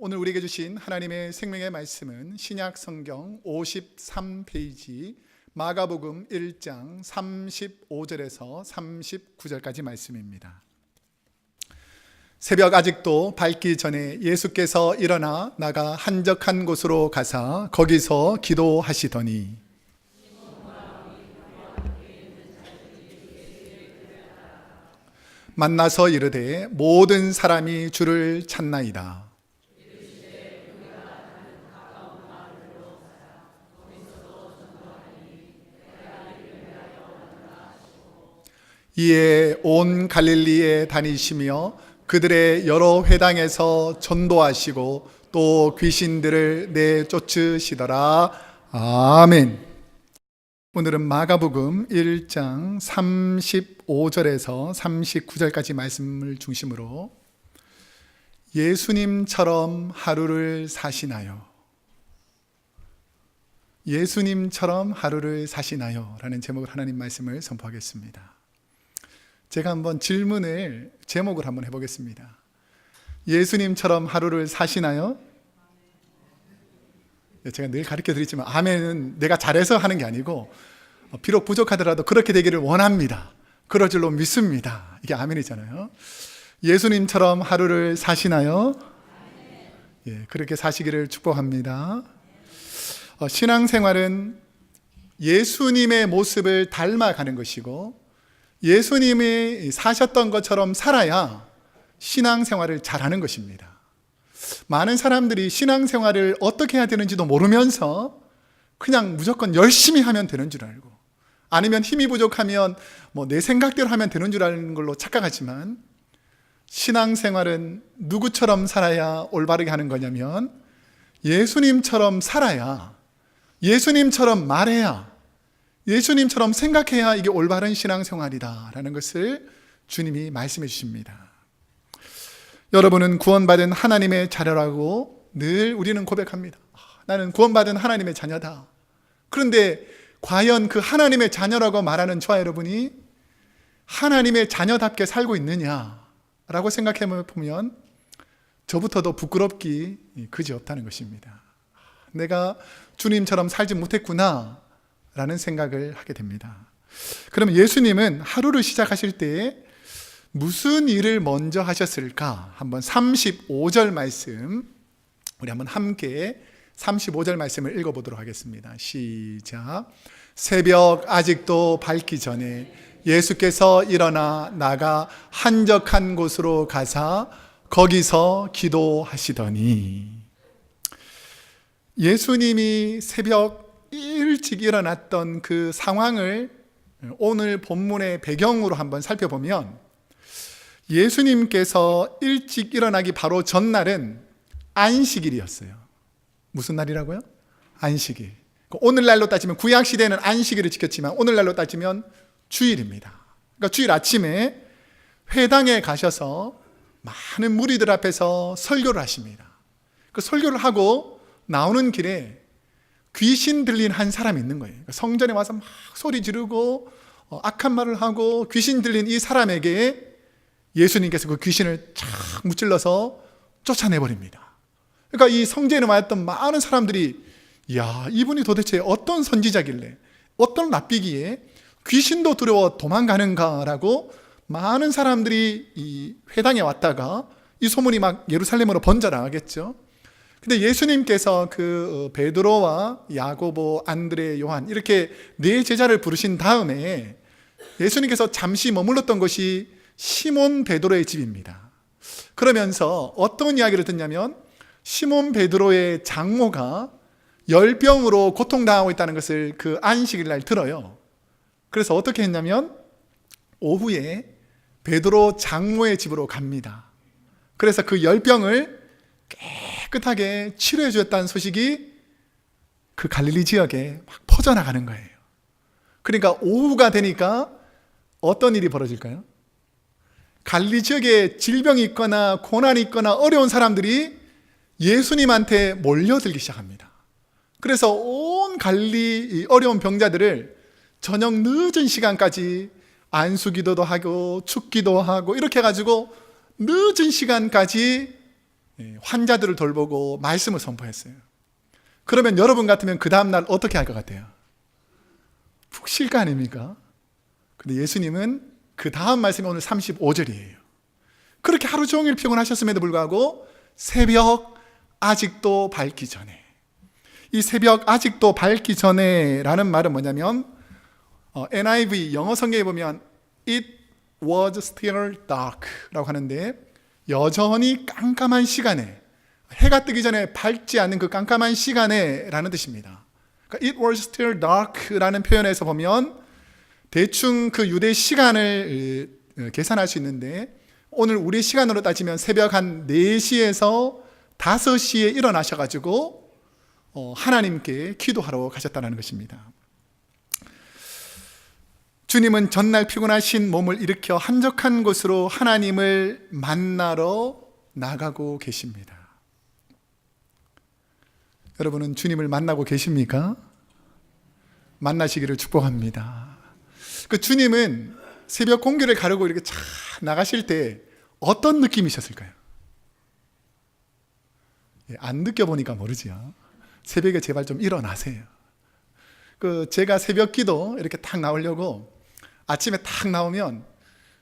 오늘 우리에게 주신 하나님의 생명의 말씀은 신약 성경 53페이지 마가복음 1장 35절에서 39절까지 말씀입니다. 새벽 아직도 밝기 전에 예수께서 일어나 나가 한적한 곳으로 가사 거기서 기도하시더니 만나서 이르되 모든 사람이 주를 찾나이다. 이에 온 갈릴리에 다니시며 그들의 여러 회당에서 전도하시고 또 귀신들을 내쫓으시더라. 아멘. 오늘은 마가복음 1장 35절에서 39절까지 말씀을 중심으로 예수님처럼 하루를 사시나요? 예수님처럼 하루를 사시나요? 라는 제목으로 하나님 말씀을 선포하겠습니다. 제가 한번 제목을 한번 해보겠습니다. 예수님처럼 하루를 사시나요? 제가 늘 가르쳐 드리지만 아멘은 내가 잘해서 하는 게 아니고 비록 부족하더라도 그렇게 되기를 원합니다. 그럴 줄로 믿습니다. 이게 아멘이잖아요. 예수님처럼 하루를 사시나요? 그렇게 사시기를 축복합니다. 신앙생활은 예수님의 모습을 닮아가는 것이고 예수님이 사셨던 것처럼 살아야 신앙생활을 잘하는 것입니다. 많은 사람들이 신앙생활을 어떻게 해야 되는지도 모르면서 그냥 무조건 열심히 하면 되는 줄 알고 아니면 힘이 부족하면 내 생각대로 하면 되는 줄 아는 걸로 착각하지만 신앙생활은 누구처럼 살아야 올바르게 하는 거냐면 예수님처럼 살아야 예수님처럼 말해야 예수님처럼 생각해야 이게 올바른 신앙생활이다라는 것을 주님이 말씀해 주십니다. 여러분은 구원받은 하나님의 자녀라고 늘 우리는 고백합니다. 나는 구원받은 하나님의 자녀다. 그런데 과연 그 하나님의 자녀라고 말하는 저와 여러분이 하나님의 자녀답게 살고 있느냐라고 생각해 보면 저부터도 부끄럽기 그지없다는 것입니다. 내가 주님처럼 살지 못했구나 라는 생각을 하게 됩니다. 그러면 예수님은 하루를 시작하실 때 무슨 일을 먼저 하셨을까? 한번 35절 말씀 우리 한번 함께 35절 말씀을 읽어보도록 하겠습니다. 시작. 새벽 아직도 밝기 전에 예수께서 일어나 나가 한적한 곳으로 가사 거기서 기도하시더니 예수님이 새벽 일찍 일어났던 그 상황을 오늘 본문의 배경으로 한번 살펴보면 예수님께서 일찍 일어나기 바로 전날은 안식일이었어요. 무슨 날이라고요? 안식일. 오늘날로 따지면 구약시대는 안식일을 지켰지만 오늘날로 따지면 주일입니다. 그러니까 주일 아침에 회당에 가셔서 많은 무리들 앞에서 설교를 하십니다. 그 설교를 하고 나오는 길에 귀신 들린 한 사람이 있는 거예요. 성전에 와서 막 소리 지르고 악한 말을 하고 귀신 들린 이 사람에게 예수님께서 그 귀신을 착 무찔러서 쫓아내버립니다. 그러니까 이 성전에 왔던 많은 사람들이 야, 이분이 도대체 어떤 선지자길래 어떤 랍비기에 귀신도 두려워 도망가는가라고 많은 사람들이 이 회당에 왔다가 이 소문이 막 예루살렘으로 번져나가겠죠. 근데 예수님께서 그 베드로와 야고보, 안드레, 요한 이렇게 네 제자를 부르신 다음에 예수님께서 잠시 머물렀던 것이 시몬 베드로의 집입니다. 그러면서 어떤 이야기를 듣냐면 시몬 베드로의 장모가 열병으로 고통당하고 있다는 것을 그 안식일 날 들어요. 그래서 어떻게 했냐면 오후에 베드로 장모의 집으로 갑니다. 그래서 그 열병을 깨끗하게 치료해 주었다는 소식이 그 갈릴리 지역에 막 퍼져나가는 거예요. 그러니까 오후가 되니까 어떤 일이 벌어질까요? 갈릴리 지역에 질병이 있거나 고난이 있거나 어려운 사람들이 예수님한테 몰려들기 시작합니다. 그래서 온 갈릴리 어려운 병자들을 저녁 늦은 시간까지 안수기도도 하고 축기도 하고 이렇게 해가지고 늦은 시간까지 환자들을 돌보고 말씀을 선포했어요. 그러면 여러분 같으면 그 다음날 어떻게 할 것 같아요? 푹 쉴 거 아닙니까? 근데 예수님은 그 다음 말씀이 오늘 35절이에요. 그렇게 하루 종일 피곤하셨음에도 불구하고 새벽 아직도 밝기 전에, 이 새벽 아직도 밝기 전에 라는 말은 뭐냐면 NIV 영어 성경에 보면 It was still dark 라고 하는데, 여전히 깜깜한 시간에, 해가 뜨기 전에 밝지 않는 그 깜깜한 시간에 라는 뜻입니다. 그러니까 It was still dark 라는 표현에서 보면 대충 그 유대 시간을 계산할 수 있는데, 오늘 우리 시간으로 따지면 새벽 한 4시에서 5시에 일어나셔가지고 하나님께 기도하러 가셨다는 것입니다. 주님은 전날 피곤하신 몸을 일으켜 한적한 곳으로 하나님을 만나러 나가고 계십니다. 여러분은 주님을 만나고 계십니까? 만나시기를 축복합니다. 그 주님은 새벽 공기를 가르고 이렇게 쫙 나가실 때 어떤 느낌이셨을까요? 안 느껴보니까 모르지요. 새벽에 제발 좀 일어나세요. 제가 새벽 기도 이렇게 탁 나오려고 아침에 탁 나오면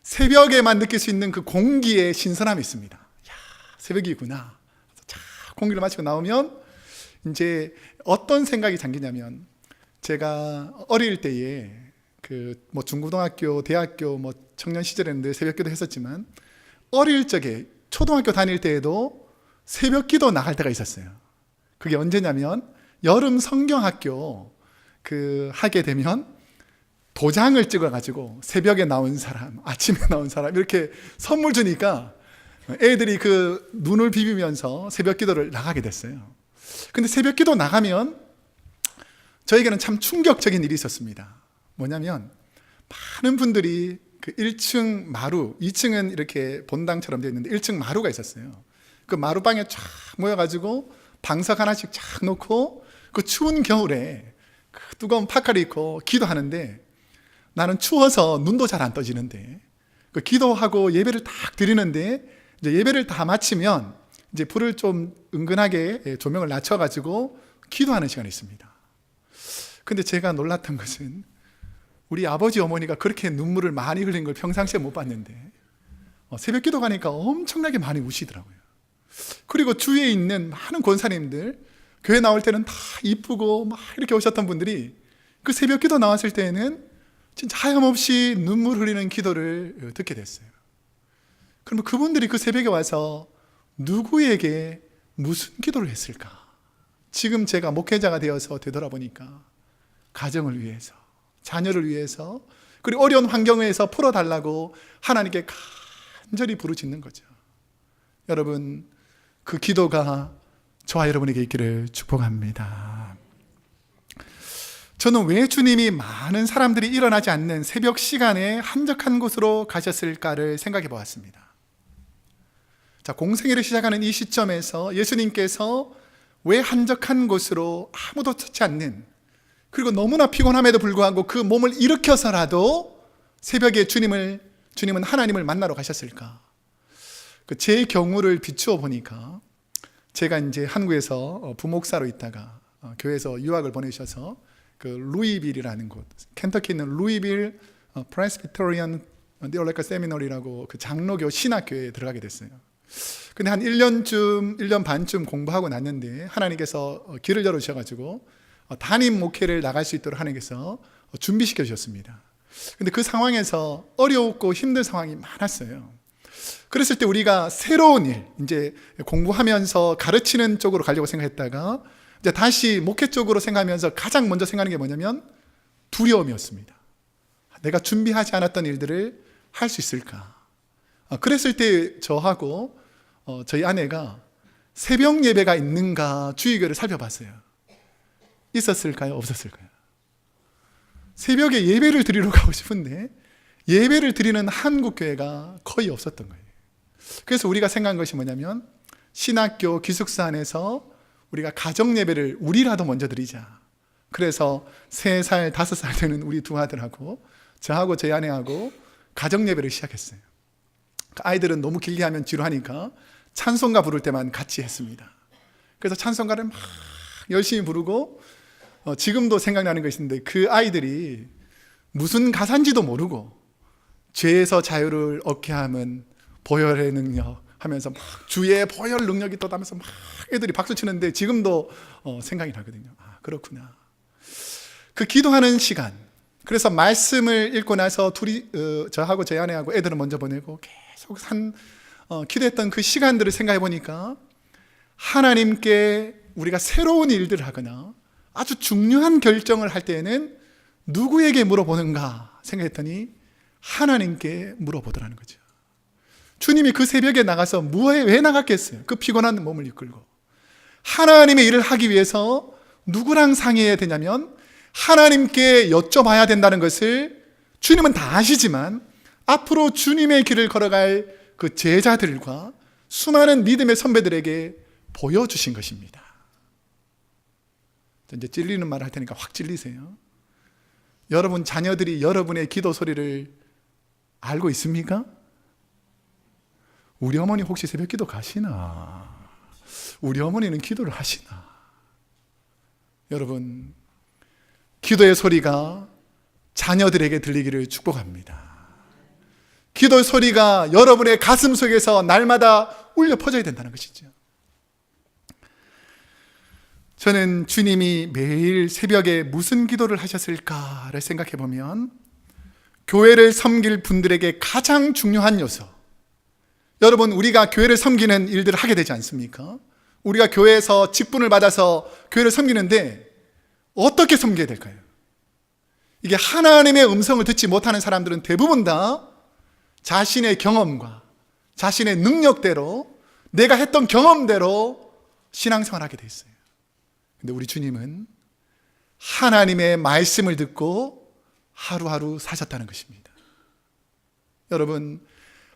새벽에만 느낄 수 있는 그 공기의 신선함이 있습니다. 야, 새벽이구나. 자, 공기를 마시고 나오면 이제 어떤 생각이 잠기냐면, 제가 어릴 때에 중고등학교, 대학교, 청년 시절에는 새벽 기도 했었지만, 어릴 적에 초등학교 다닐 때에도 새벽 기도 나갈 때가 있었어요. 그게 언제냐면, 여름 성경학교 하게 되면 도장을 찍어가지고 새벽에 나온 사람, 아침에 나온 사람 이렇게 선물 주니까 애들이 눈을 비비면서 새벽 기도를 나가게 됐어요. 근데 새벽 기도 나가면 저에게는 참 충격적인 일이 있었습니다. 뭐냐면 많은 분들이 1층 마루, 2층은 이렇게 본당처럼 되어 있는데 1층 마루가 있었어요. 그 마루방에 쫙 모여가지고 방석 하나씩 쫙 놓고 그 추운 겨울에 그 뜨거운 파카를 입고 기도하는데, 나는 추워서 눈도 잘 안 떠지는데 기도하고 예배를 딱 드리는데, 이제 예배를 다 마치면 이제 불을 좀 은근하게 조명을 낮춰가지고 기도하는 시간이 있습니다. 근데 제가 놀랐던 것은 우리 아버지 어머니가 그렇게 눈물을 많이 흘린 걸 평상시에 못 봤는데 새벽 기도 가니까 엄청나게 많이 우시더라고요. 그리고 주위에 있는 많은 권사님들, 교회 나올 때는 다 이쁘고 막 이렇게 오셨던 분들이 그 새벽 기도 나왔을 때에는 진짜 하염없이 눈물 흘리는 기도를 듣게 됐어요. 그러면 그분들이 그 새벽에 와서 누구에게 무슨 기도를 했을까? 지금 제가 목회자가 되어서 되돌아보니까 가정을 위해서, 자녀를 위해서, 그리고 어려운 환경에서 풀어달라고 하나님께 간절히 부르짖는 거죠. 여러분, 그 기도가 저와 여러분에게 있기를 축복합니다. 저는 왜 주님이 많은 사람들이 일어나지 않는 새벽 시간에 한적한 곳으로 가셨을까를 생각해 보았습니다. 자, 공생애를 시작하는 이 시점에서 예수님께서 왜 한적한 곳으로 아무도 찾지 않는, 그리고 너무나 피곤함에도 불구하고 그 몸을 일으켜서라도 새벽에 주님은 하나님을 만나러 가셨을까? 제 경우를 비추어 보니까, 제가 이제 한국에서 부목사로 있다가 교회에서 유학을 보내셔서 루이빌이라는 곳, 켄터키에 있는 루이빌 프레스비테리안 디올레카 세미너리라고 장로교 신학교에 들어가게 됐어요. 근데 한 1년 반쯤 공부하고 났는데 하나님께서 길을 열어주셔가지고 담임 목회를 나갈 수 있도록 하나님께서 준비시켜 주셨습니다. 근데 그 상황에서 어렵고 힘든 상황이 많았어요. 그랬을 때 우리가 새로운 일, 이제 공부하면서 가르치는 쪽으로 가려고 생각했다가 이제 다시 목회 쪽으로 생각하면서 가장 먼저 생각하는 게 뭐냐면 두려움이었습니다. 내가 준비하지 않았던 일들을 할 수 있을까? 그랬을 때 저하고 저희 아내가 새벽 예배가 있는가 주일교회를 살펴봤어요. 있었을까요? 없었을까요? 새벽에 예배를 드리러 가고 싶은데 예배를 드리는 한국 교회가 거의 없었던 거예요. 그래서 우리가 생각한 것이 뭐냐면 신학교 기숙사 안에서 우리가 가정 예배를 우리라도 먼저 드리자. 그래서 3살, 5살 되는 우리 두 아들하고 저하고 저희 아내하고 가정 예배를 시작했어요. 아이들은 너무 길게 하면 지루하니까 찬송가 부를 때만 같이 했습니다. 그래서 찬송가를 막 열심히 부르고 지금도 생각나는 것이 있는데 그 아이들이 무슨 가사인지도 모르고 죄에서 자유를 얻게 하면 보혈의 능력 하면서 막 주의 보혈 능력이 떠다면서 막 애들이 박수 치는데 지금도 생각이 나거든요. 아, 그렇구나. 그 기도하는 시간, 그래서 말씀을 읽고 나서 둘이 저하고 제 아내하고 애들은 먼저 보내고 계속 기도했던 그 시간들을 생각해 보니까 하나님께 우리가 새로운 일들을 하거나 아주 중요한 결정을 할 때에는 누구에게 물어보는가 생각했더니 하나님께 물어보더라는 거죠. 주님이 그 새벽에 나가서 왜 나갔겠어요? 그 피곤한 몸을 이끌고 하나님의 일을 하기 위해서 누구랑 상의해야 되냐면 하나님께 여쭤봐야 된다는 것을 주님은 다 아시지만 앞으로 주님의 길을 걸어갈 그 제자들과 수많은 믿음의 선배들에게 보여주신 것입니다. 이제 찔리는 말을 할 테니까 확 찔리세요. 여러분 자녀들이 여러분의 기도 소리를 알고 있습니까? 우리 어머니 혹시 새벽 기도 가시나? 우리 어머니는 기도를 하시나? 여러분, 기도의 소리가 자녀들에게 들리기를 축복합니다. 기도의 소리가 여러분의 가슴 속에서 날마다 울려 퍼져야 된다는 것이죠. 저는 주님이 매일 새벽에 무슨 기도를 하셨을까를 생각해 보면 교회를 섬길 분들에게 가장 중요한 요소, 여러분 우리가 교회를 섬기는 일들을 하게 되지 않습니까? 우리가 교회에서 직분을 받아서 교회를 섬기는데 어떻게 섬겨야 될까요? 이게 하나님의 음성을 듣지 못하는 사람들은 대부분 다 자신의 경험과 자신의 능력대로 내가 했던 경험대로 신앙생활을 하게 돼 있어요. 근데 우리 주님은 하나님의 말씀을 듣고 하루하루 사셨다는 것입니다. 여러분,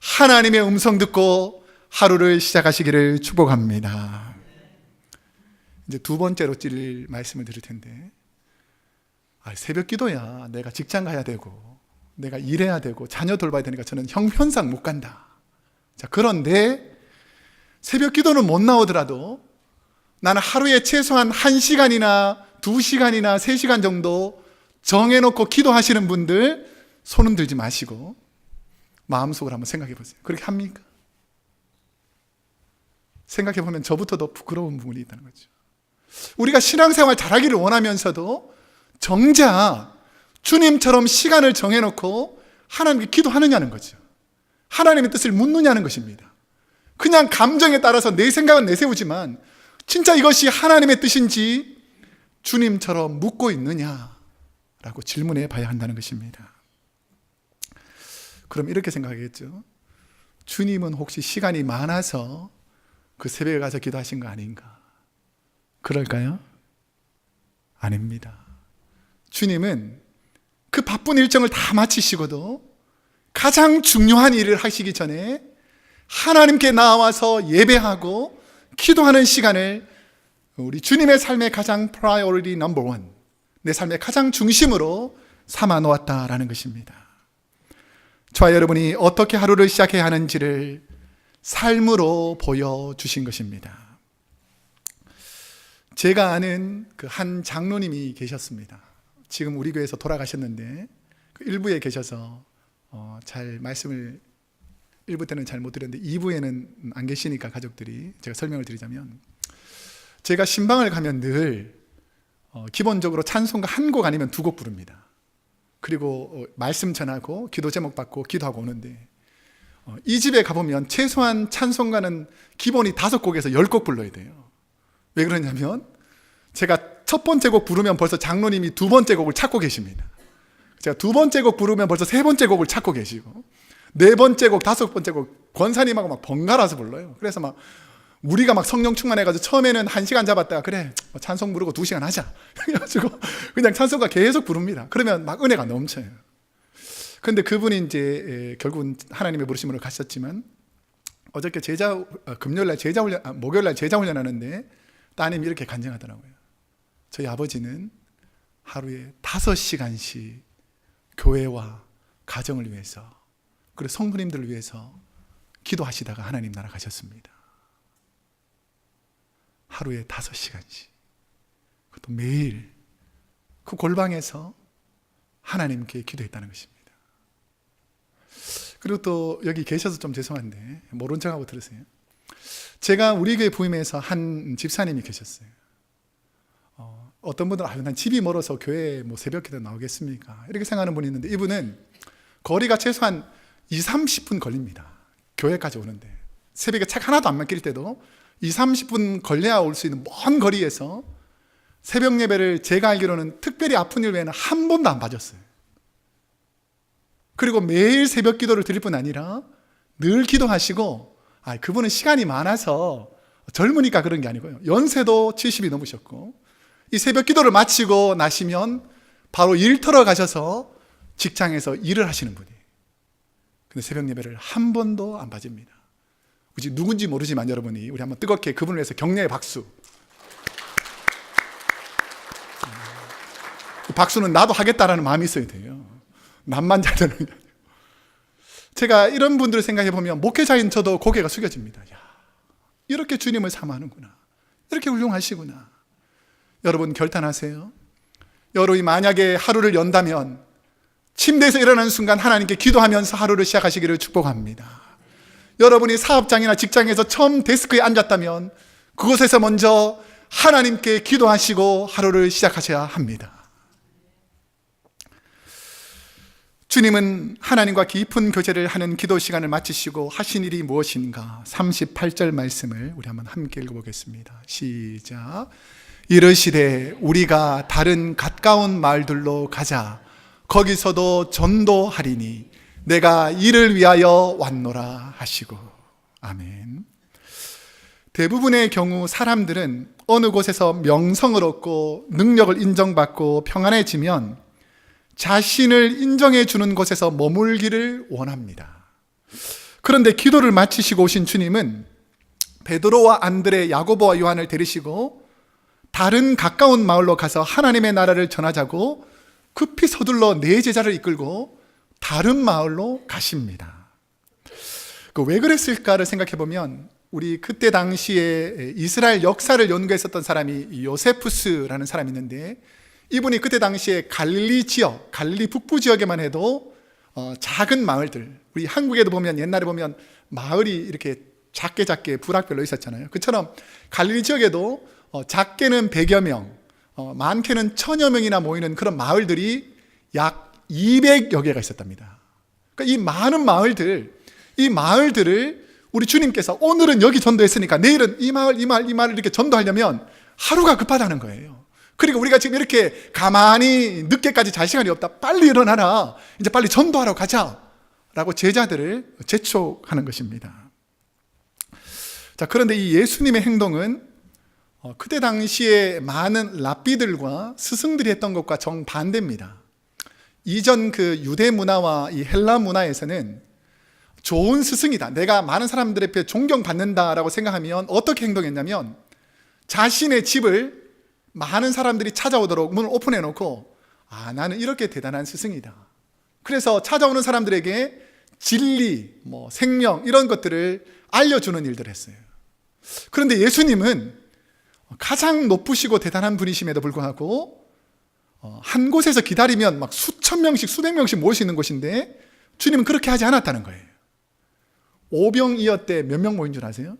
하나님의 음성 듣고 하루를 시작하시기를 축복합니다. 이제 두 번째로 찔릴 말씀을 드릴 텐데, 새벽 기도야 내가 직장 가야 되고 내가 일해야 되고 자녀 돌봐야 되니까 저는 형편상 못 간다. 자, 그런데 새벽 기도는 못 나오더라도 나는 하루에 최소한 1시간이나 2시간이나 3시간 정도 정해놓고 기도하시는 분들 손은 들지 마시고 마음속으로 한번 생각해 보세요. 그렇게 합니까? 생각해 보면 저부터도 부끄러운 부분이 있다는 거죠. 우리가 신앙생활 잘하기를 원하면서도 정작 주님처럼 시간을 정해놓고 하나님께 기도하느냐는 거죠. 하나님의 뜻을 묻느냐는 것입니다. 그냥 감정에 따라서 내 생각은 내세우지만 진짜 이것이 하나님의 뜻인지 주님처럼 묻고 있느냐라고 질문해 봐야 한다는 것입니다. 그럼 이렇게 생각하겠죠. 주님은 혹시 시간이 많아서 그 새벽에 가서 기도하신 거 아닌가? 그럴까요? 아닙니다. 주님은 그 바쁜 일정을 다 마치시고도 가장 중요한 일을 하시기 전에 하나님께 나와서 예배하고 기도하는 시간을 우리 주님의 삶의 가장 priority number one, 내 삶의 가장 중심으로 삼아 놓았다라는 것입니다. 저와 여러분이 어떻게 하루를 시작해야 하는지를 삶으로 보여주신 것입니다. 제가 아는 그 한 장로님이 계셨습니다. 지금 우리 교회에서 돌아가셨는데 그 1부에 계셔서 잘 말씀을 1부 때는 잘 못 드렸는데 2부에는 안 계시니까 가족들이 제가 설명을 드리자면, 제가 신방을 가면 늘 기본적으로 찬송가 한 곡 아니면 2곡 부릅니다. 그리고 말씀 전하고 기도 제목 받고 기도하고 오는데 이 집에 가보면 최소한 찬송가는 기본이 5곡에서 10곡 불러야 돼요. 왜 그러냐면 제가 첫 번째 곡 부르면 벌써 장로님이 두 번째 곡을 찾고 계십니다. 제가 두 번째 곡 부르면 벌써 세 번째 곡을 찾고 계시고 네 번째 곡, 5번째 곡 권사님하고 막 번갈아서 불러요. 그래서 막 우리가 막 성령 충만해가지고 처음에는 1시간 잡았다가 그래 찬송 부르고 2시간 하자 그래가지고 그냥 찬송가 계속 부릅니다. 그러면 막 은혜가 넘쳐요. 근데 그분이 이제 결국은 하나님의 부르심으로 가셨지만 어저께 금요일날 목요일날 제자 훈련하는데 따님이 이렇게 간증하더라고요. 저희 아버지는 하루에 5시간씩 교회와 가정을 위해서 그리고 성도님들을 위해서 기도하시다가 하나님 나라 가셨습니다. 하루에 5시간씩, 그것도 매일 그 골방에서 하나님께 기도했다는 것입니다. 그리고 또 여기 계셔서 좀 죄송한데 모른 척하고 들으세요. 제가 우리 교회 부임해서 한 집사님이 계셨어요. 어떤 분들은 난 집이 멀어서 교회에 뭐 새벽 기도 나오겠습니까? 이렇게 생각하는 분이 있는데, 이분은 거리가 최소한 20-30분 걸립니다. 교회까지 오는데. 새벽에 책 하나도 안 맡길 때도 20-30분 걸려야 올 수 있는 먼 거리에서 새벽 예배를 제가 알기로는 특별히 아픈 일 외에는 한 번도 안 빠졌어요. 그리고 매일 새벽 기도를 드릴 뿐 아니라 늘 기도하시고, 그분은 시간이 많아서 젊으니까 그런 게 아니고요. 연세도 70이 넘으셨고, 이 새벽 기도를 마치고 나시면 바로 일터로 가셔서 직장에서 일을 하시는 분이에요. 근데 새벽 예배를 한 번도 안 빠집니다. 굳이 누군지 모르지만 여러분이 우리 한번 뜨겁게 그분을 위해서 격려의 박수. 박수는 나도 하겠다라는 마음이 있어야 돼요. 남만 잘 되는 게 아니에요. 제가 이런 분들을 생각해 보면 목회자인 저도 고개가 숙여집니다. 야, 이렇게 주님을 사모하는구나. 이렇게 훌륭하시구나. 여러분 결단하세요. 여러분이 만약에 하루를 연다면 침대에서 일어나는 순간 하나님께 기도하면서 하루를 시작하시기를 축복합니다. 여러분이 사업장이나 직장에서 처음 데스크에 앉았다면 그곳에서 먼저 하나님께 기도하시고 하루를 시작하셔야 합니다. 주님은 하나님과 깊은 교제를 하는 기도 시간을 마치시고 하신 일이 무엇인가? 38절 말씀을 우리 한번 함께 읽어보겠습니다. 시작. 이르시되 우리가 다른 가까운 마을들로 가자. 거기서도 전도하리니 내가 이를 위하여 왔노라 하시고. 아멘. 대부분의 경우 사람들은 어느 곳에서 명성을 얻고 능력을 인정받고 평안해지면 자신을 인정해 주는 곳에서 머물기를 원합니다. 그런데 기도를 마치시고 오신 주님은 베드로와 안드레, 야고보와 요한을 데리시고 다른 가까운 마을로 가서 하나님의 나라를 전하자고 급히 서둘러 네 제자를 이끌고 다른 마을로 가십니다. 왜 그랬을까를 생각해 보면 우리 그때 당시에 이스라엘 역사를 연구했었던 사람이 요세푸스라는 사람이 있는데, 이분이 그때 당시에 갈릴리 지역, 갈릴리 북부 지역에만 해도 작은 마을들, 우리 한국에도 보면 옛날에 보면 마을이 이렇게 작게 부락별로 있었잖아요. 그처럼 갈릴리 지역에도 작게는 100여 명, 많게는 1000여 명이나 모이는 그런 마을들이 약 200여 개가 있었답니다. 그러니까 이 많은 마을들, 이 마을들을 우리 주님께서 오늘은 여기 전도했으니까 내일은 이 마을을 이렇게 전도하려면 하루가 급하다는 거예요. 그리고 우리가 지금 이렇게 가만히 늦게까지 잘 시간이 없다. 빨리 일어나라. 이제 빨리 전도하러 가자. 라고 제자들을 재촉하는 것입니다. 자, 그런데 이 예수님의 행동은 그때 당시에 많은 랍비들과 스승들이 했던 것과 정반대입니다. 이전 그 유대 문화와 이 헬라 문화에서는 좋은 스승이다, 내가 많은 사람들 앞에 존경받는다라고 생각하면 어떻게 행동했냐면 자신의 집을 많은 사람들이 찾아오도록 문을 오픈해 놓고, 나는 이렇게 대단한 스승이다. 그래서 찾아오는 사람들에게 진리, 생명 이런 것들을 알려주는 일들을 했어요. 그런데 예수님은 가장 높으시고 대단한 분이심에도 불구하고 한 곳에서 기다리면 막 수천 명씩 수백 명씩 모일 수 있는 곳인데 주님은 그렇게 하지 않았다는 거예요. 오병이어 때 몇 명 모인 줄 아세요?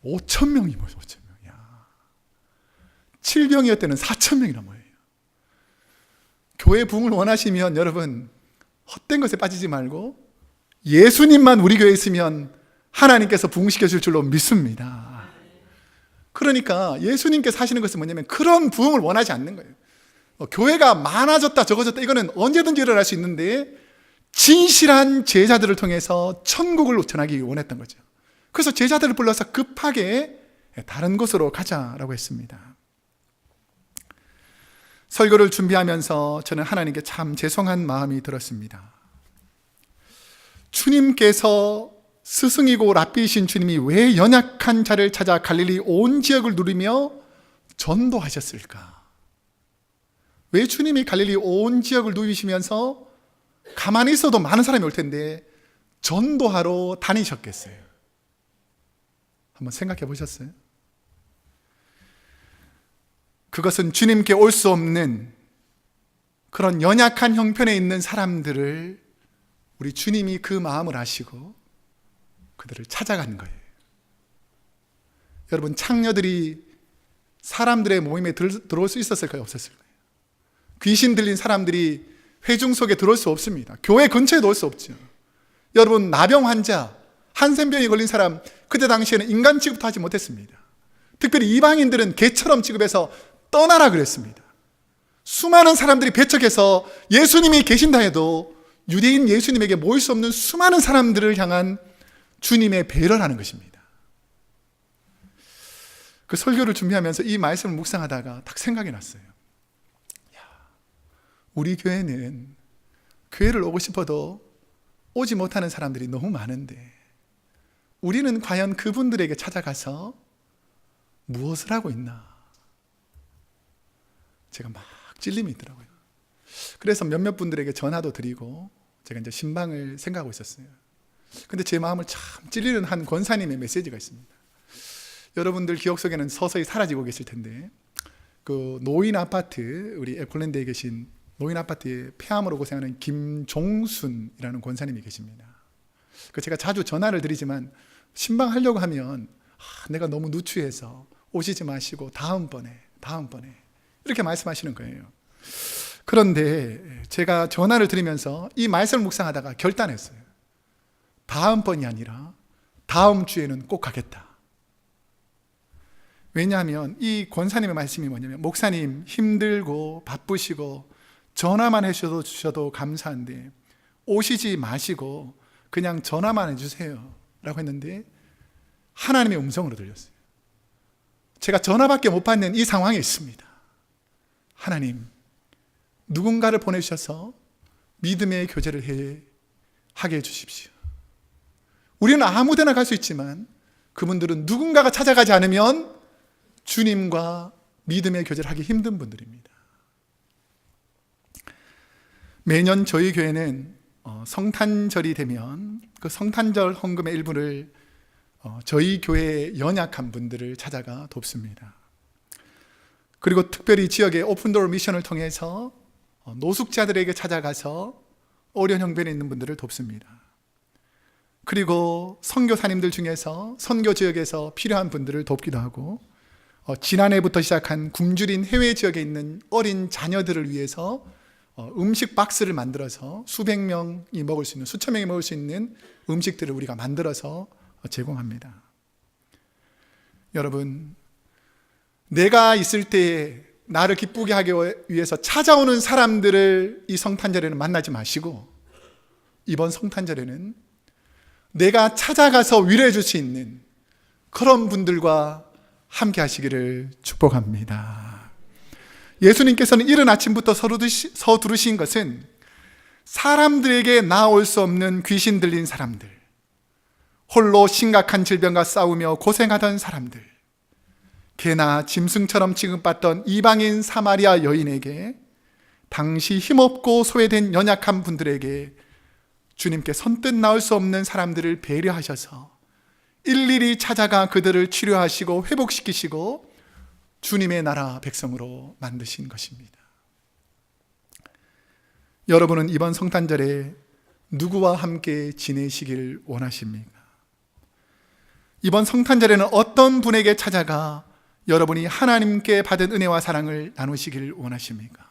5,000명이 모였어요. 5,000명. 7병이어 때는 4,000명이나 모여요. 교회 부흥을 원하시면 여러분 헛된 것에 빠지지 말고 예수님만 우리 교회에 있으면 하나님께서 부흥시켜 줄 줄로 믿습니다. 그러니까 예수님께서 하시는 것은 뭐냐면 그런 부흥을 원하지 않는 거예요. 교회가 많아졌다 적어졌다 이거는 언제든지 일어날 수 있는데 진실한 제자들을 통해서 천국을 전하기 원했던 거죠. 그래서 제자들을 불러서 급하게 다른 곳으로 가자라고 했습니다. 설교를 준비하면서 저는 하나님께 참 죄송한 마음이 들었습니다. 주님께서 스승이고 랍비이신 주님이 왜 연약한 자를 찾아 갈릴리 온 지역을 누리며 전도하셨을까? 왜 주님이 갈릴리 온 지역을 누비시면서 가만히 있어도 많은 사람이 올 텐데 전도하러 다니셨겠어요? 한번 생각해 보셨어요? 그것은 주님께 올 수 없는 그런 연약한 형편에 있는 사람들을 우리 주님이 그 마음을 아시고 그들을 찾아가는 거예요. 여러분, 창녀들이 사람들의 모임에 들어올 수 있었을까요? 없었을까요? 귀신 들린 사람들이 회중 속에 들어올 수 없습니다. 교회 근처에 놓을 수 없죠. 여러분, 나병 환자, 한센병에 걸린 사람, 그때 당시에는 인간 취급도 하지 못했습니다. 특별히 이방인들은 개처럼 취급해서 떠나라 그랬습니다. 수많은 사람들이 배척해서 예수님이 계신다 해도 유대인 예수님에게 모일 수 없는 수많은 사람들을 향한 주님의 배려라는 것입니다. 그 설교를 준비하면서 이 말씀을 묵상하다가 딱 생각이 났어요. 우리 교회는 교회를 오고 싶어도 오지 못하는 사람들이 너무 많은데 우리는 과연 그분들에게 찾아가서 무엇을 하고 있나? 제가 막 찔림이 있더라고요. 그래서 몇몇 분들에게 전화도 드리고 제가 이제 신방을 생각하고 있었어요. 근데 제 마음을 참 찔리는 한 권사님의 메시지가 있습니다. 여러분들 기억 속에는 서서히 사라지고 계실 텐데, 그 노인 아파트, 우리 에콜랜드에 계신 노인 아파트에 폐암으로 고생하는 김종순이라는 권사님이 계십니다. 그 제가 자주 전화를 드리지만 신방하려고 하면 내가 너무 누추해서 오시지 마시고 다음번에 이렇게 말씀하시는 거예요. 그런데 제가 전화를 드리면서 이 말씀을 묵상하다가 결단했어요. 다음번이 아니라 다음 주에는 꼭 가겠다. 왜냐하면 이 권사님의 말씀이 뭐냐면, 목사님 힘들고 바쁘시고 전화만 해주셔도 감사한데 오시지 마시고 그냥 전화만 해주세요 라고 했는데 하나님의 음성으로 들렸어요. 제가 전화밖에 못 받는 이 상황에 있습니다. 하나님, 누군가를 보내주셔서 믿음의 교제를 하게 해주십시오. 우리는 아무데나 갈 수 있지만 그분들은 누군가가 찾아가지 않으면 주님과 믿음의 교제를 하기 힘든 분들입니다. 매년 저희 교회는 성탄절이 되면 그 성탄절 헌금의 일부를 저희 교회의 연약한 분들을 찾아가 돕습니다. 그리고 특별히 지역의 오픈도어 미션을 통해서 노숙자들에게 찾아가서 어려운 형편에 있는 분들을 돕습니다. 그리고 선교사님들 중에서 선교 지역에서 필요한 분들을 돕기도 하고, 지난해부터 시작한 굶주린 해외 지역에 있는 어린 자녀들을 위해서 음식 박스를 만들어서 수백 명이 먹을 수 있는, 수천 명이 먹을 수 있는 음식들을 우리가 만들어서 제공합니다. 여러분, 내가 있을 때에 나를 기쁘게 하기 위해서 찾아오는 사람들을 이 성탄절에는 만나지 마시고, 이번 성탄절에는 내가 찾아가서 위로해 줄 수 있는 그런 분들과 함께 하시기를 축복합니다. 예수님께서는 이른 아침부터 서두르신 것은 사람들에게 나올 수 없는 귀신 들린 사람들, 홀로 심각한 질병과 싸우며 고생하던 사람들, 개나 짐승처럼 취급받던 이방인 사마리아 여인에게, 당시 힘없고 소외된 연약한 분들에게 주님께 선뜻 나올 수 없는 사람들을 배려하셔서 일일이 찾아가 그들을 치료하시고 회복시키시고 주님의 나라 백성으로 만드신 것입니다. 여러분은 이번 성탄절에 누구와 함께 지내시길 원하십니까? 이번 성탄절에는 어떤 분에게 찾아가 여러분이 하나님께 받은 은혜와 사랑을 나누시길 원하십니까?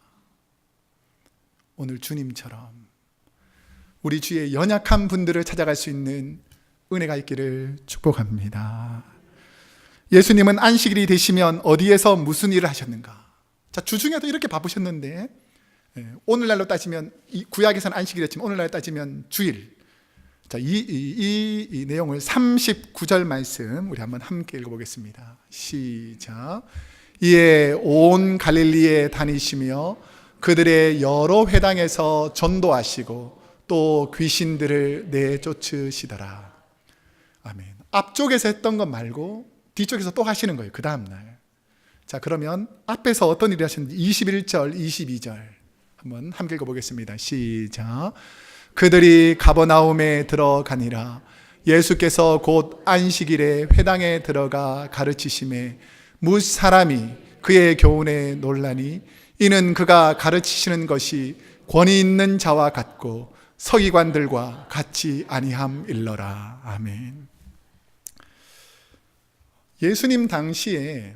오늘 주님처럼 우리 주위의 연약한 분들을 찾아갈 수 있는 은혜가 있기를 축복합니다. 예수님은 안식일이 되시면 어디에서 무슨 일을 하셨는가? 자, 주중에도 이렇게 바쁘셨는데, 오늘날로 따지면, 구약에서는 안식일이었지만 오늘날 따지면 주일. 자, 이 내용을 39절 말씀 우리 한번 함께 읽어보겠습니다. 시작. 이에 온 갈릴리에 다니시며 그들의 여러 회당에서 전도하시고 또 귀신들을 내쫓으시더라. 아멘. 앞쪽에서 했던 것 말고 뒤쪽에서 또 하시는 거예요. 그 다음날. 자, 그러면 앞에서 어떤 일을 하셨는지 21절, 22절 한번 함께 읽어보겠습니다. 시작. 그들이 가버나움에 들어가니라. 예수께서 곧 안식일에 회당에 들어가 가르치심에 뭇 사람이 그의 교훈에 놀라니 이는 그가 가르치시는 것이 권위 있는 자와 같고 서기관들과 같이 아니함일러라. 아멘. 예수님 당시에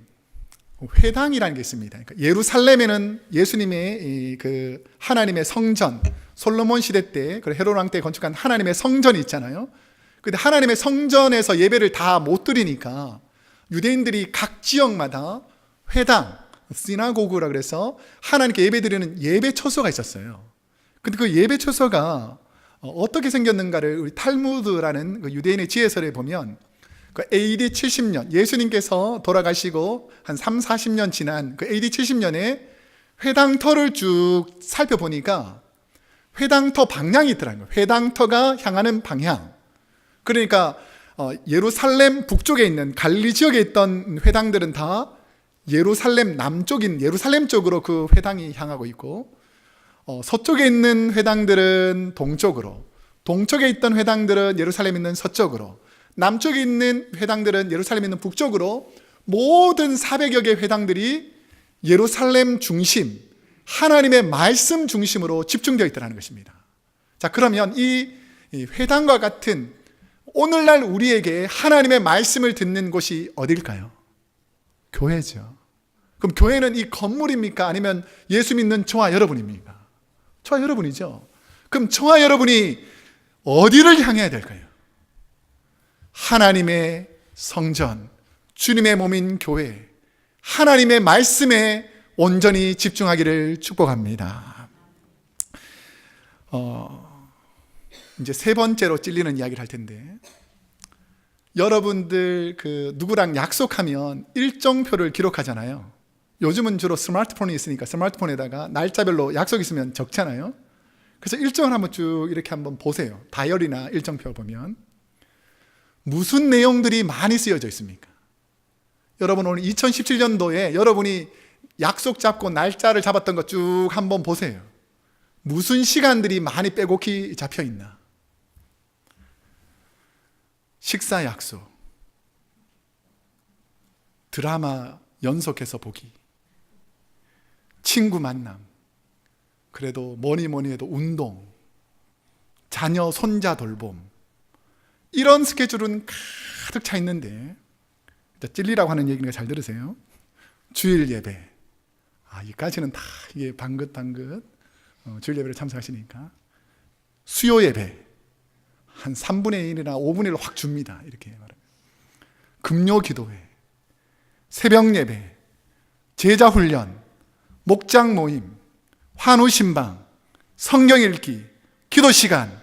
회당이라는 게 있습니다. 그러니까 예루살렘에는 예수님의 그 하나님의 성전, 솔로몬 시대 때, 그 헤롯 왕 때 건축한 하나님의 성전이 있잖아요. 근데 하나님의 성전에서 예배를 다 못 드리니까 유대인들이 각 지역마다 회당, 시나고그라 그래서 하나님께 예배 드리는 예배 처소가 있었어요. 근데 그 예배 처소가 어떻게 생겼는가를 우리 탈무드라는 그 유대인의 지혜서에 보면 그 AD 70년, 예수님께서 돌아가시고 한 3, 40년 지난 그 AD 70년에 회당터를 쭉 살펴보니까 회당터 방향이 있더라는 거예요. 회당터가 향하는 방향. 그러니까 예루살렘 북쪽에 있는 갈릴리 지역에 있던 회당들은 다 예루살렘 남쪽인 예루살렘 쪽으로 그 회당이 향하고 있고, 서쪽에 있는 회당들은 동쪽으로, 동쪽에 있던 회당들은 예루살렘에 있는 서쪽으로, 남쪽에 있는 회당들은 예루살렘에 있는 북쪽으로, 모든 400여 개의 회당들이 예루살렘 중심, 하나님의 말씀 중심으로 집중되어 있다는 것입니다. 자, 그러면 이 회당과 같은 오늘날 우리에게 하나님의 말씀을 듣는 곳이 어딜까요? 교회죠. 그럼 교회는 이 건물입니까? 아니면 예수 믿는 저와 여러분입니까? 저와 여러분이죠. 그럼 저와 여러분이 어디를 향해야 될까요? 하나님의 성전, 주님의 몸인 교회, 하나님의 말씀에 온전히 집중하기를 축복합니다. 이제 세 번째로 찔리는 이야기를 할 텐데, 여러분들 누구랑 약속하면 일정표를 기록하잖아요. 요즘은 주로 스마트폰이 있으니까 스마트폰에다가 날짜별로 약속 있으면 적잖아요. 그래서 일정을 한번 쭉 이렇게 한번 보세요. 다이어리나 일정표 보면 무슨 내용들이 많이 쓰여져 있습니까? 여러분 오늘 2017년도에 여러분이 약속 잡고 날짜를 잡았던 것 쭉 한번 보세요. 무슨 시간들이 많이 빼곡히 잡혀 있나? 식사 약속, 드라마 연속해서 보기, 친구 만남, 그래도 뭐니 해도 운동, 자녀 손자 돌봄, 이런 스케줄은 가득 차 있는데, 찔리라고 하는 얘기니까 잘 들으세요. 주일 예배, 이까지는 다 이게 방긋방긋 주일 예배를 참석하시니까, 수요 예배 한 3분의 1이나 5분의 1을 확 줍니다. 이렇게 말합니다. 금요 기도회, 새벽 예배, 제자 훈련, 목장 모임, 환우 신방, 성경 읽기, 기도 시간,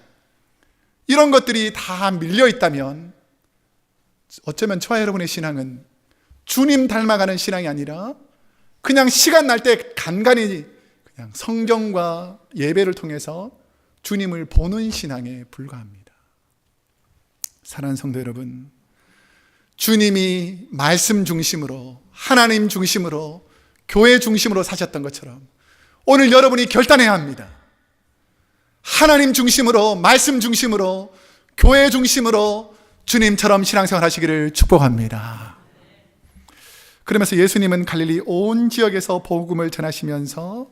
이런 것들이 다 밀려 있다면 어쩌면 저와 여러분의 신앙은 주님 닮아가는 신앙이 아니라 그냥 시간 날 때 간간히 그냥 성경과 예배를 통해서 주님을 보는 신앙에 불과합니다. 사랑하는 성도 여러분, 주님이 말씀 중심으로, 하나님 중심으로, 교회 중심으로 사셨던 것처럼 오늘 여러분이 결단해야 합니다. 하나님 중심으로, 말씀 중심으로, 교회 중심으로 주님처럼 신앙생활 하시기를 축복합니다. 그러면서 예수님은 갈릴리 온 지역에서 복음을 전하시면서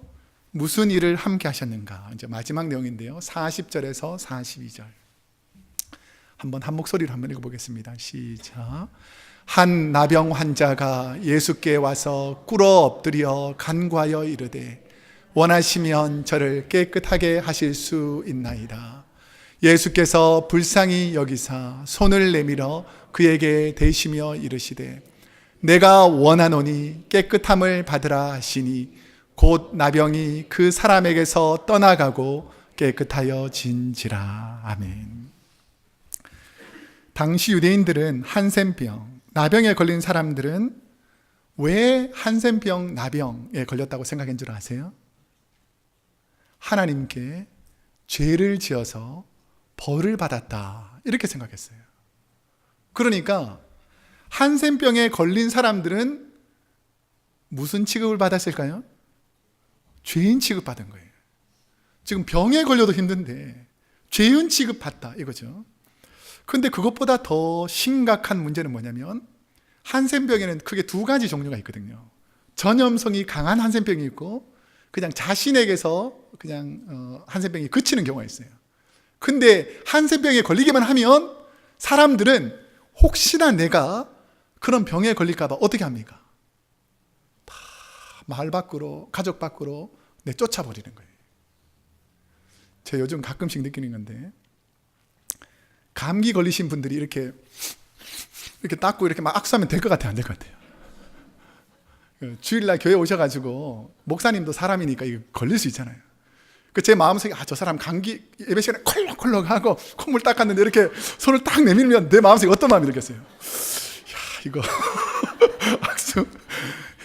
무슨 일을 함께 하셨는가? 이제 마지막 내용인데요. 40절에서 42절. 한번 한 목소리로 한번 읽어보겠습니다. 시작. 한 나병 환자가 예수께 와서 꿇어 엎드려 간구하여 이르되 원하시면 저를 깨끗하게 하실 수 있나이다. 예수께서 불쌍히 여기사 손을 내밀어 그에게 대시며 이르시되 내가 원하노니 깨끗함을 받으라 하시니 곧 나병이 그 사람에게서 떠나가고 깨끗하여 진지라. 아멘. 당시 유대인들은 한센병, 나병에 걸린 사람들은 왜 한센병, 나병에 걸렸다고 생각한 줄 아세요? 하나님께 죄를 지어서 벌을 받았다, 이렇게 생각했어요. 그러니까 한센병에 걸린 사람들은 무슨 취급을 받았을까요? 죄인 취급받은 거예요. 지금 병에 걸려도 힘든데 죄인 취급받다, 이거죠. 그런데 그것보다 더 심각한 문제는 뭐냐면 한센병에는 크게 두 가지 종류가 있거든요. 전염성이 강한 한센병이 있고 그냥 자신에게서 그냥 한센병이 그치는 경우가 있어요. 근데 한센병에 걸리기만 하면 사람들은 혹시나 내가 그런 병에 걸릴까 봐 어떻게 합니까? 다 마을 밖으로, 가족 밖으로 내쫓아버리는 거예요. 제가 요즘 가끔씩 느끼는 건데, 감기 걸리신 분들이 이렇게 닦고 이렇게 막 악수하면 될 것 같아요? 안 될 것 같아요? 주일날 교회 오셔가지고 목사님도 사람이니까 이거 걸릴 수 있잖아요. 제 마음속에 저 사람 감기 예배 시간에 콜록콜록 하고 콧물 닦았는데 이렇게 손을 딱 내밀면 내 마음속에 어떤 마음이 들겠어요? 야, 이거 악수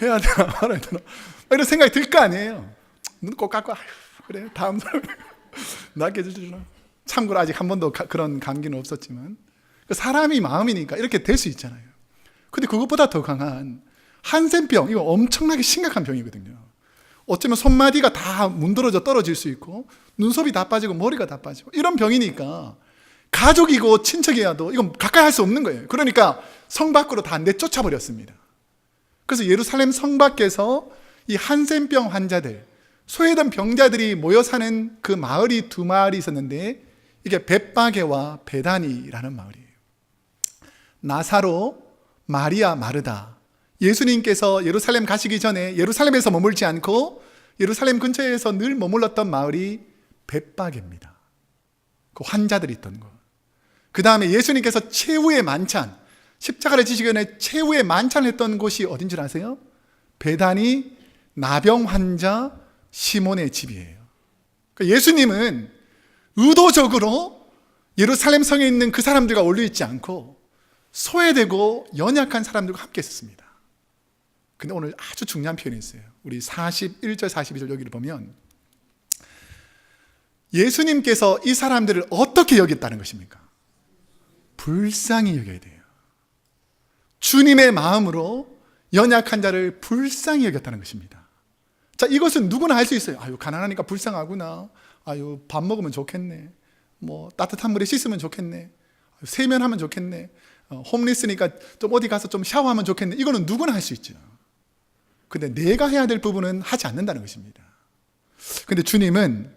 해야 되나 말아야 되나 이런 생각이 들 거 아니에요. 눈 꼭 감고 그래 다음 사람 낫게 해주시나. 참고로 아직 한 번도 그런 감기는 없었지만 사람이 마음이니까 이렇게 될 수 있잖아요. 근데 그것보다 더 강한 한센병, 이거 엄청나게 심각한 병이거든요. 어쩌면 손마디가 다 문드러져 떨어질 수 있고 눈썹이 다 빠지고 머리가 다 빠지고 이런 병이니까 가족이고 친척이야도 이건 가까이 할 수 없는 거예요. 그러니까 성 밖으로 다 내쫓아 버렸습니다. 그래서 예루살렘 성 밖에서 이 한센병 환자들, 소외된 병자들이 모여 사는 그 마을이 두 마을이 있었는데 이게 벳바게와 베다니라는 마을이에요. 나사로, 마리아, 마르다. 예수님께서 예루살렘 가시기 전에 예루살렘에서 머물지 않고 예루살렘 근처에서 늘 머물렀던 마을이 벳바게입니다. 그 환자들이 있던 곳. 그 다음에 예수님께서 최후의 만찬, 십자가를 지시기 전에 최후의 만찬을 했던 곳이 어딘 줄 아세요? 베다니 나병 환자 시몬의 집이에요. 그러니까 예수님은 의도적으로 예루살렘 성에 있는 그 사람들과 어울려 있지 않고 소외되고 연약한 사람들과 함께 있었습니다. 근데 오늘 아주 중요한 표현이 있어요. 우리 41절 42절 여기를 보면 예수님께서 이 사람들을 어떻게 여겼다는 것입니까? 불쌍히 여겨야 돼요. 주님의 마음으로 연약한 자를 불쌍히 여겼다는 것입니다. 자, 이것은 누구나 할 수 있어요. 아유, 가난하니까 불쌍하구나. 아유, 밥 먹으면 좋겠네. 뭐 따뜻한 물에 씻으면 좋겠네. 세면하면 좋겠네. 홈리스니까 좀 어디 가서 좀 샤워하면 좋겠네. 이거는 누구나 할 수 있죠. 근데 내가 해야 될 부분은 하지 않는다는 것입니다. 근데 주님은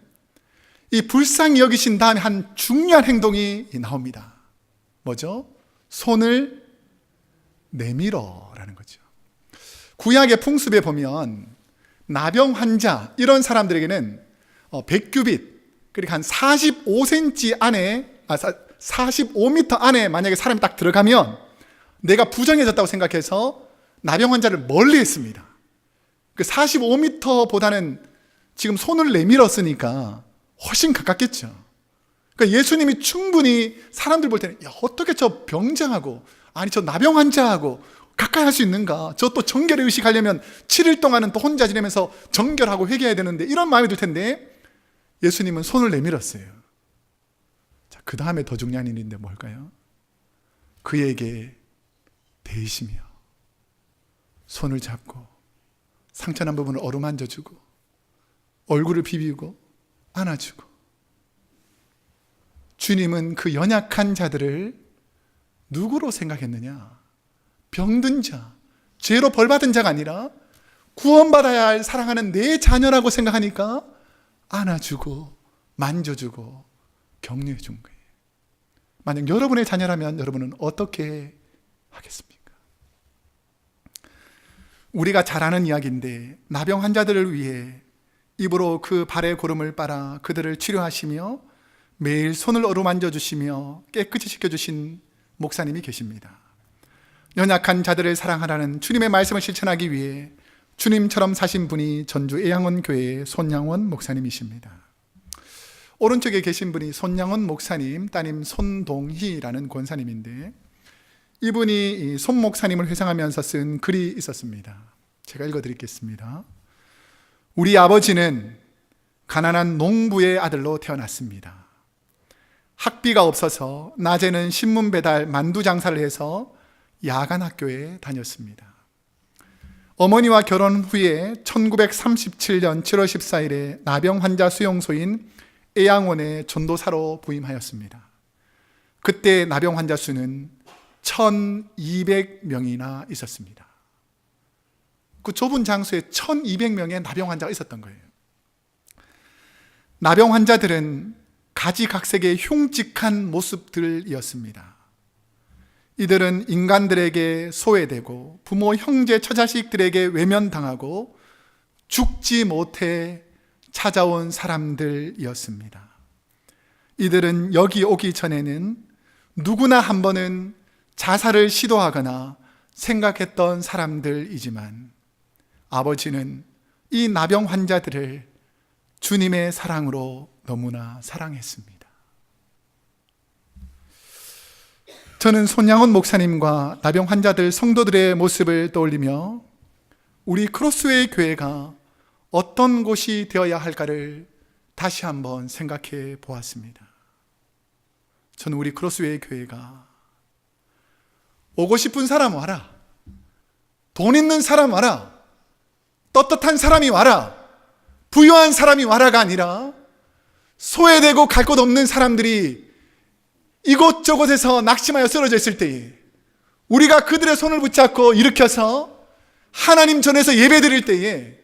이 불쌍히 여기신 다음에 한 중요한 행동이 나옵니다. 뭐죠? 손을 내밀어라는 거죠. 구약의 풍습에 보면 나병 환자 이런 사람들에게는 100규빗, 그러니까 한 45cm 안에 45m 안에 만약에 사람이 딱 들어가면 내가 부정해졌다고 생각해서 나병 환자를 멀리 했습니다. 그 45m보다는 지금 손을 내밀었으니까 훨씬 가깝겠죠. 그러니까 예수님이 충분히 사람들 볼 때는 야, 어떻게 저 병자하고 아니 저 나병 환자하고 가까이 할 수 있는가? 저 또 정결의 의식하려면 7일 동안은 또 혼자 지내면서 정결하고 회개해야 되는데 이런 마음이 들 텐데 예수님은 손을 내밀었어요. 자, 그 다음에 더 중요한 일인데 뭘까요? 그에게 대시며 손을 잡고 상처난 부분을 어루만져주고 얼굴을 비비고 안아주고. 주님은 그 연약한 자들을 누구로 생각했느냐? 병든 자, 죄로 벌받은 자가 아니라 구원받아야 할 사랑하는 내 자녀라고 생각하니까 안아주고 만져주고 격려해 준 거예요. 만약 여러분의 자녀라면 여러분은 어떻게 하겠습니까? 우리가 잘 아는 이야기인데 나병 환자들을 위해 입으로 그 발의 고름을 빨아 그들을 치료하시며 매일 손을 어루만져 주시며 깨끗이 씻겨주신 목사님이 계십니다. 연약한 자들을 사랑하라는 주님의 말씀을 실천하기 위해 주님처럼 사신 분이 전주 애양원 교회의 손양원 목사님이십니다. 오른쪽에 계신 분이 손양원 목사님, 따님 손동희라는 권사님인데 이분이 손 목사님을 회상하면서 쓴 글이 있었습니다. 제가 읽어드리겠습니다. 우리 아버지는 가난한 농부의 아들로 태어났습니다. 학비가 없어서 낮에는 신문 배달, 만두 장사를 해서 야간 학교에 다녔습니다. 어머니와 결혼 후에 1937년 7월 14일에 나병 환자 수용소인 애양원에 전도사로 부임하였습니다. 그때 나병 환자 수는 1200명이나 있었습니다. 그 좁은 장소에 1200명의 나병 환자가 있었던 거예요. 나병 환자들은 가지각색의 흉측한 모습들이었습니다. 이들은 인간들에게 소외되고 부모, 형제, 처자식들에게 외면당하고 죽지 못해 찾아온 사람들이었습니다. 이들은 여기 오기 전에는 누구나 한 번은 자살을 시도하거나 생각했던 사람들이지만 아버지는 이 나병 환자들을 주님의 사랑으로 너무나 사랑했습니다. 저는 손양원 목사님과 나병 환자들 성도들의 모습을 떠올리며 우리 크로스웨이 교회가 어떤 곳이 되어야 할까를 다시 한번 생각해 보았습니다. 저는 우리 크로스웨이 교회가 오고 싶은 사람 와라, 돈 있는 사람 와라, 떳떳한 사람이 와라, 부유한 사람이 와라가 아니라 소외되고 갈 곳 없는 사람들이 이곳저곳에서 낙심하여 쓰러져 있을 때에 우리가 그들의 손을 붙잡고 일으켜서 하나님 전에서 예배드릴 때에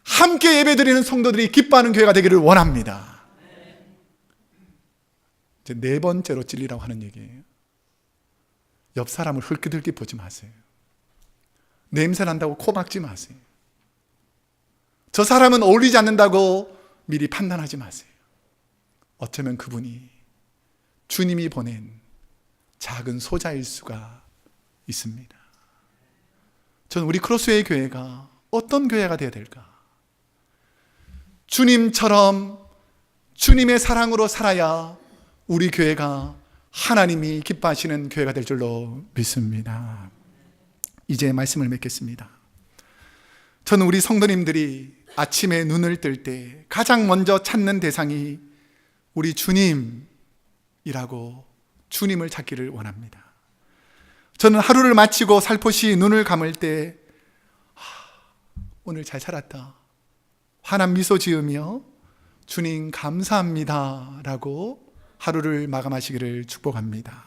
함께 예배드리는 성도들이 기뻐하는 교회가 되기를 원합니다. 이제 네 번째로 진리라고 하는 얘기예요. 옆 사람을 흘끗흘끗 보지 마세요. 냄새 난다고 코 막지 마세요. 저 사람은 어울리지 않는다고 미리 판단하지 마세요. 어쩌면 그분이 주님이 보낸 작은 소자일 수가 있습니다. 저는 우리 크로스웨이 교회가 어떤 교회가 되어야 될까? 주님처럼 주님의 사랑으로 살아야 우리 교회가 하나님이 기뻐하시는 교회가 될 줄로 믿습니다. 이제 말씀을 맺겠습니다. 저는 우리 성도님들이 아침에 눈을 뜰 때 가장 먼저 찾는 대상이 우리 주님이라고 주님을 찾기를 원합니다. 저는 하루를 마치고 살포시 눈을 감을 때 오늘 잘 살았다, 환한 미소 지으며 주님 감사합니다 라고 하루를 마감하시기를 축복합니다.